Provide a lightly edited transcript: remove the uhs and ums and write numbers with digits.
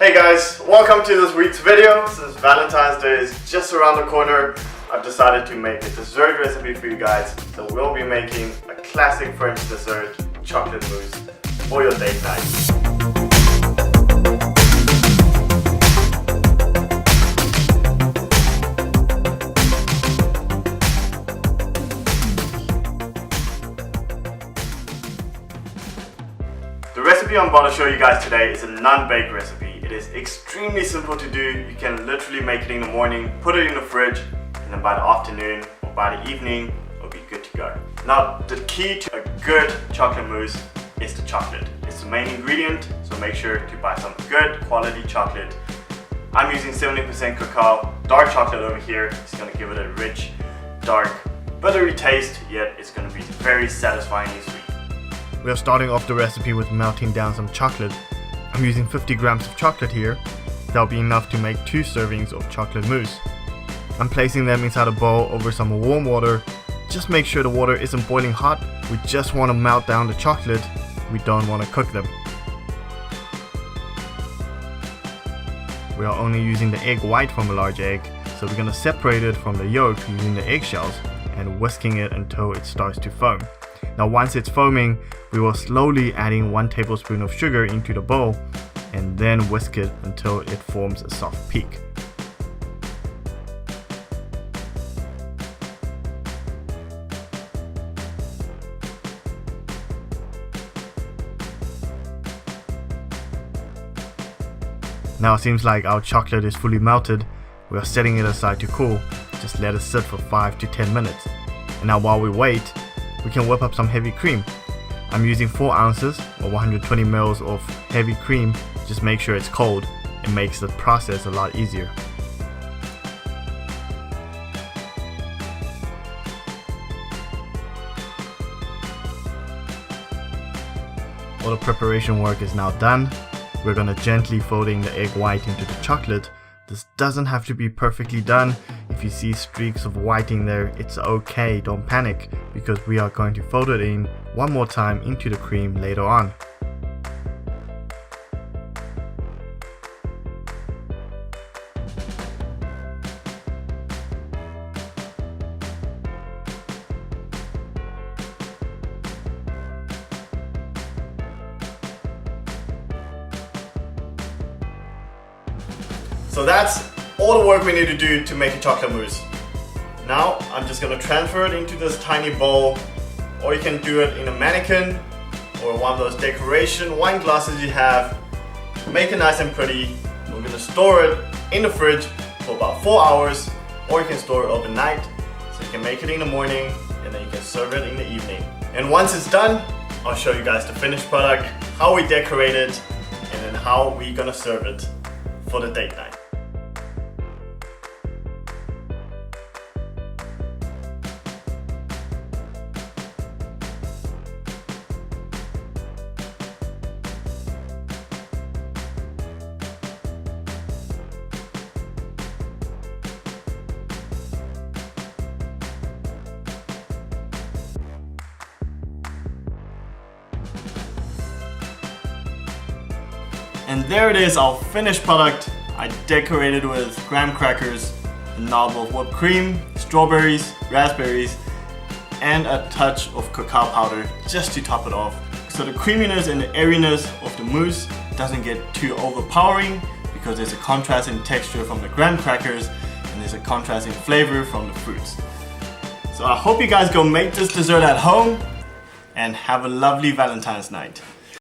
Hey guys, welcome to this week's video. Since Valentine's Day is just around the corner, I've decided to make a dessert recipe for you guys. So we'll be making a classic French dessert, chocolate mousse, for your date night. The recipe I'm about to show you guys today is a non-bake recipe. It is extremely simple to do. You can literally make it in the morning, put it in the fridge, and then by the afternoon or by the evening, it'll be good to go. Now, the key to a good chocolate mousse is the chocolate. It's the main ingredient, so make sure to buy some good quality chocolate. I'm using 70% cacao, dark chocolate over here. It's gonna give it a rich, dark, buttery taste, yet it's gonna be very satisfying and sweet. We are starting off the recipe with melting down some chocolate. I'm using 50 grams of chocolate here. That'll be enough to make 2 servings of chocolate mousse. I'm placing them inside a bowl over some warm water. Just make sure the water isn't boiling hot. We just want to melt down the chocolate. We don't want to cook them. We are only using the egg white from a large egg, so we're going to separate it from the yolk using the eggshells and whisking it until it starts to foam. Now once it's foaming, we will slowly adding 1 tablespoon of sugar into the bowl and then whisk it until it forms a soft peak. Now it seems like our chocolate is fully melted. We are setting it aside to cool. Just let it sit for 5 to 10 minutes. And now while we wait, we can whip up some heavy cream. I'm using 4 ounces or 120 ml of heavy cream. Just make sure it's cold. It makes the process a lot easier. All the preparation work is now done. We're gonna gently folding the egg white into the chocolate. This doesn't have to be perfectly done. If you see streaks of whiting there, it's okay, don't panic, because we are going to fold it in one more time into the cream later on. So that's all the work we need to do to make a chocolate mousse. Now I'm just going to transfer it into this tiny bowl, or you can do it in a mannequin or one of those decoration wine glasses you have. Make it nice and pretty. We're going to store it in the fridge for about 4 hours, or you can store it overnight so you can make it in the morning and then you can serve it in the evening. And once it's done, I'll show you guys the finished product, how we decorate it, and then how we're going to serve it for the date night. And there it is, our finished product. I decorated with graham crackers, a knob of whipped cream, strawberries, raspberries, and a touch of cacao powder just to top it off. So the creaminess and the airiness of the mousse doesn't get too overpowering because there's a contrast in texture from the graham crackers and there's a contrast in flavor from the fruits. So I hope you guys go make this dessert at home and have a lovely Valentine's night.